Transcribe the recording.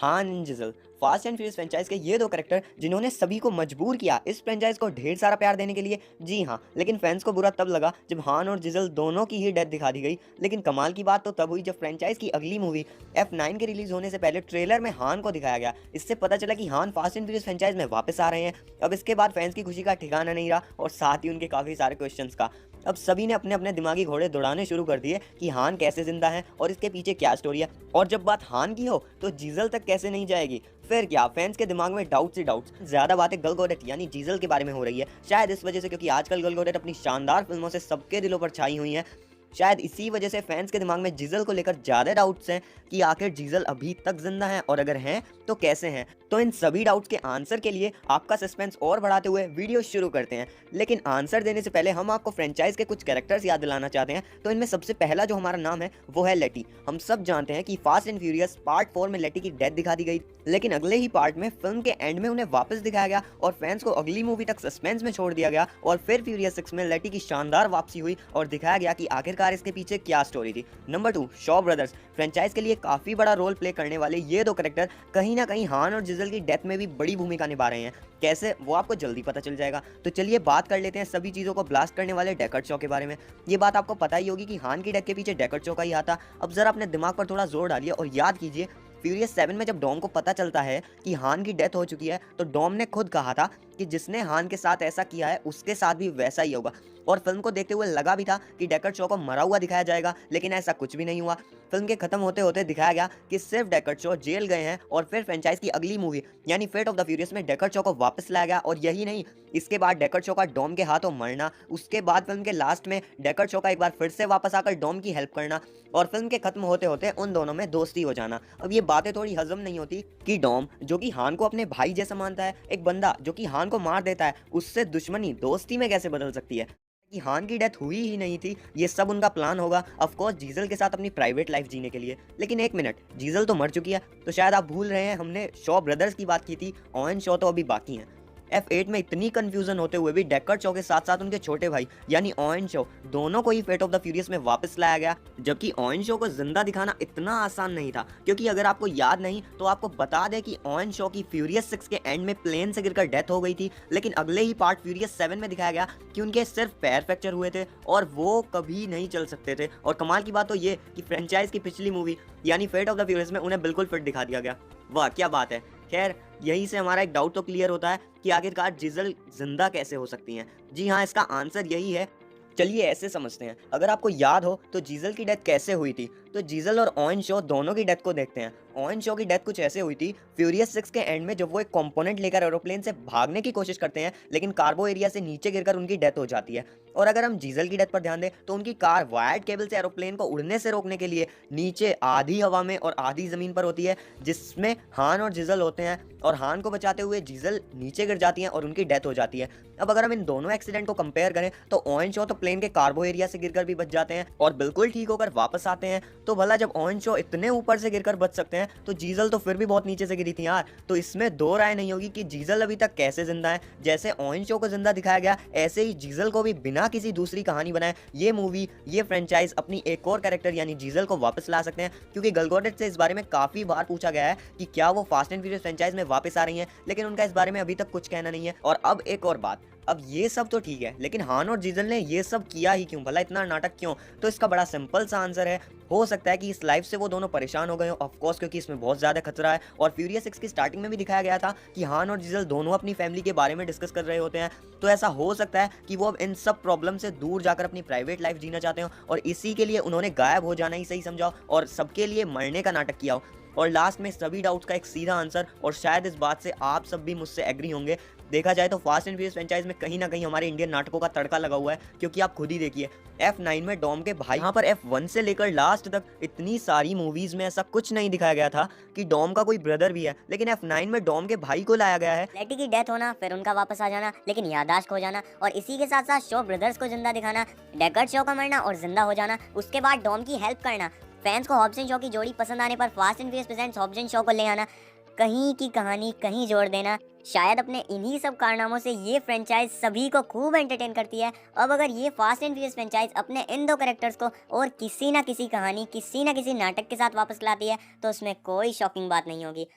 हान and Gisele, Fast and Furious franchise के ये दो कैरेक्टर जिन्होंने सभी को मजबूर किया इस फ्रेंचाइज को ढेर सारा प्यार देने के लिए। जी हाँ, लेकिन फैंस को बुरा तब लगा जब हान और जिजल दोनों की ही डेथ दिखा दी गई। लेकिन कमाल की बात तो तब हुई जब फ्रेंचाइज की अगली मूवी F9 के रिलीज होने से पहले ट्रेलर में हान को दिखाया गया। इससे पता चला कि हान फास्ट एंड फ्यूरियस फ्रेंचाइज में वापस आ रहे हैं। अब इसके बाद फैंस की खुशी का ठिकाना नहीं रहा और साथ ही उनके काफी सारे क्वेश्चंस का। अब सभी ने अपने अपने दिमागी घोड़े दौड़ाने शुरू कर दिए कि हान कैसे जिंदा है और इसके पीछे क्या स्टोरी है। और जब बात हान की हो तो जीजल तक कैसे नहीं जाएगी। फिर क्या, फैंस के दिमाग में डाउट्स ही डाउट्स। ज्यादा बातें गल गॉडेट यानी जीजल के बारे में हो रही है, शायद इस वजह से क्योंकि आजकल गल गॉडेट अपनी शानदार फिल्मों से सबके दिलों पर छाई हुई है। शायद इसी वजह से फैंस के दिमाग में जीजल को लेकर ज्यादा डाउट्स हैं कि आखिर जीजल अभी तक जिंदा हैं और अगर हैं तो कैसे हैं। तो इन सभी डाउट्स के आंसर के लिए आपका सस्पेंस और बढ़ाते हुए वीडियो शुरू करते हैं। लेकिन आंसर देने से पहले हम आपको फ्रेंचाइज के कुछ कैरेक्टर्स याद दिलाना चाहते हैं। तो इनमें सबसे पहला जो हमारा नाम है वो है लेटी। हम सब जानते हैं कि फास्ट एंड फ्यूरियस पार्ट 4 में लेटी की डेथ दिखा दी गई, लेकिन अगले ही पार्ट में फिल्म के एंड में उन्हें वापस दिखाया गया और फैंस को अगली मूवी तक सस्पेंस में छोड़ दिया गया। और फिर फ्यूरियस 6 में लेटी की शानदार वापसी हुई और दिखाया गया कि आखिरकार इसके पीछे क्या स्टोरी थी। Number 2, Shaw brothers. फ्रेंचाइज के लिए काफी बड़ा रोल प्ले करने वाले ये दो कैरेक्टर कहीं ना कहीं हान और जिजल की डेथ में भी बड़ी भूमिका निभा रहे हैं। कैसे, वो आपको जल्दी पता चल जाएगा। तो चलिए बात कर लेते हैं सभी चीजों को ब्लास्ट करने वाले डेकर्ड शॉ के बारे में। ये बात आपको पता ही होगी कि हान की डेथ के पीछे डेकर्ड शॉ का ही हाथ था। अब जरा अपने दिमाग पर थोड़ा जोर डालिए और याद कीजिए, फ्यूरियस 7 में जब डॉम को पता चलता है कि हान की डेथ हो चुकी है तो डॉम ने खुद कहा था कि जिसने हान के साथ ऐसा किया है उसके साथ भी वैसा ही होगा। और फिल्म को देखते हुए लगा भी था कि डेकर्ड शॉ को मरा हुआ दिखाया जाएगा, लेकिन ऐसा कुछ भी नहीं हुआ। फिल्म के खत्म होते होते दिखाया गया कि सिर्फ डेकर्ड शॉ जेल गए हैं और फिर फ्रेंचाइज की अगली मूवी यानी फेट ऑफ द फ्यूरियस में डेकर्ड शॉ को वापस लाया गया। और यही नहीं, इसके बाद डेकर्ड शॉ का डॉम के हाथों मरना, उसके बाद फिल्म के लास्ट में डेकर्ड शॉ का एक बार फिर से वापस आकर डॉम की हेल्प करना और फिल्म के खत्म होते होते उन दोनों में दोस्ती हो जाना। अब ये बातें थोड़ी हजम नहीं होती कि डॉम जो कि हान को अपने भाई जैसा मानता है, एक बंदा जो कि हान को मार देता है, उससे दुश्मनी दोस्ती में कैसे बदल सकती है। कि हान की डेथ हुई ही नहीं थी, ये सब उनका प्लान होगा ऑफ कोर्स जीजल के साथ अपनी प्राइवेट लाइफ जीने के लिए। लेकिन एक मिनट, जीजल तो मर चुकी है, तो शायद आप भूल रहे हैं हमने शॉ ब्रदर्स की बात की थी, ओवेन शॉ तो अभी बाकी हैं। F8 में इतनी कंफ्यूजन होते हुए भी डेकर्ड शॉ के साथ साथ उनके छोटे भाई यानी ओवेन शॉ दोनों को ही फेट ऑफ द फ्यूरियस में वापस लाया गया। जबकि ओवेन शॉ को जिंदा दिखाना इतना आसान नहीं था, क्योंकि अगर आपको याद नहीं तो आपको बता दें कि ओवेन शॉ की फ्यूरियस 6 के एंड में प्लेन से गिरकर डेथ हो गई थी। लेकिन अगले ही पार्ट फ्यूरियस 7 में दिखाया गया कि उनके सिर्फ पैर फ्रैक्चर हुए थे और वो कभी नहीं चल सकते थे। और कमाल की बात तो ये कि फ्रेंचाइज की पिछली मूवी यानी फेट ऑफ द फ्यूरियस में उन्हें बिल्कुल फिट दिखा दिया गया। वाह क्या बात है। खैर, यहीं से हमारा एक डाउट तो क्लियर होता है कि आखिरकार जिजल जिंदा कैसे हो सकती हैं। जी हाँ, इसका आंसर यही है। चलिए ऐसे समझते हैं, अगर आपको याद हो तो जीजल की डेथ कैसे हुई थी, तो जीजल और ओवेन शॉ दोनों की डेथ को देखते हैं। ओवेन शॉ की डेथ कुछ ऐसे हुई थी फ्यूरियस 6 के एंड में, जब वो एक कंपोनेंट लेकर एरोप्लेन से भागने की कोशिश करते हैं, लेकिन कार्गो एरिया से नीचे गिरकर उनकी डेथ हो जाती है। और अगर हम जीजल की डेथ पर ध्यान दें तो उनकी कार वायर्ड केबल से एरोप्लेन को उड़ने से रोकने के लिए नीचे आधी हवा में और आधी जमीन पर होती है, जिसमें हान और जीजल होते हैं और हान को बचाते हुए जीजल नीचे गिर जाती हैं और उनकी डेथ हो जाती है। अब अगर हम इन दोनों एक्सीडेंट को कंपेयर करें तो ओवेन शॉ तो प्लेन के कार्गो एरिया से गिरकर भी बच जाते हैं और बिल्कुल ठीक होकर वापस आते हैं। तो भला जब ओवेन शॉ इतने ऊपर से गिरकर बच सकते हैं तो जीजल तो फिर भी बहुत नीचे से गिरी थी यार। तो इसमें दो राय नहीं होगी कि जीजल अभी तक कैसे जिंदा है। जैसे ओवेन शॉ को जिंदा दिखाया गया, ऐसे ही जीजल को भी बिना किसी दूसरी कहानी बनाए ये मूवी, ये फ्रेंचाइज अपनी एक और कैरेक्टर यानी जीजल को वापस ला सकते हैं। क्योंकि गलगोडेट से इस बारे में काफी बार पूछा गया है कि क्या वो फास्ट एंड फ्यूरियस फ्रेंचाइज में वापस आ रही हैं, लेकिन उनका इस बारे में अभी तक कुछ कहना नहीं है। और अब एक और बात, अब ये सब तो ठीक है, लेकिन हान और जीजल ने ये सब किया ही क्यों, भला इतना नाटक क्यों? तो इसका बड़ा सिंपल सा आंसर है, हो सकता है कि इस लाइफ से वो दोनों परेशान हो गए हो, ऑफ कोर्स, क्योंकि इसमें बहुत ज्यादा खतरा है। और फ्यूरियस 6 की स्टार्टिंग में भी दिखाया गया था कि हान और जीजल दोनों अपनी फैमिली के बारे में डिस्कस कर रहे होते हैं। तो ऐसा हो सकता है कि वो अब इन सब प्रॉब्लम से दूर जाकर अपनी प्राइवेट लाइफ जीना चाहते हो और इसी के लिए उन्होंने गायब हो जाना ही सही समझा हो और सबके लिए मरने का नाटक किया हो। और लास्ट में सभी डाउट्स का एक सीधा आंसर, और शायद इस बात से आप सब भी मुझसे एग्री होंगे, देखा जाए तो फास्ट एंड फ्यूरियस फ्रेंचाइज में कहीं ना कहीं हमारे इंडियन नाटकों का तड़का लगा हुआ है। क्योंकि आप खुद ही देखिए, F9 में डॉम के भाई, यहाँ पर F1 से लेकर लास्ट तक इतनी सारी मूवीज में ऐसा कुछ नहीं दिखाया गया था कि डॉम का कोई ब्रदर भी है, लेकिन F9 में डॉम के भाई को लाया गया है। लेटी की डेथ होना, फिर उनका वापस आ जाना, लेकिन याददाश्त खो जाना, और इसी के साथ साथ शो ब्रदर्स को जिंदा दिखाना, डेकर्ड शो का मरना और जिंदा हो जाना, उसके बाद डॉम की हेल्प करना, फैंस को हॉब्स एंड शॉ की जोड़ी पसंद आने पर Fast and Furious presents Hobbs and Shaw को ले आना, कहीं की कहानी कहीं जोड़ देना। शायद अपने इन्हीं सब कारनामों से ये फ्रेंचाइज सभी को खूब एंटरटेन करती है। अब अगर ये फास्ट एंड फ्यूरियस फ्रेंचाइज अपने इन दो कैरेक्टर्स को और किसी ना किसी कहानी, किसी ना किसी नाटक के साथ वापस लाती है तो उसमें कोई शॉकिंग बात नहीं होगी।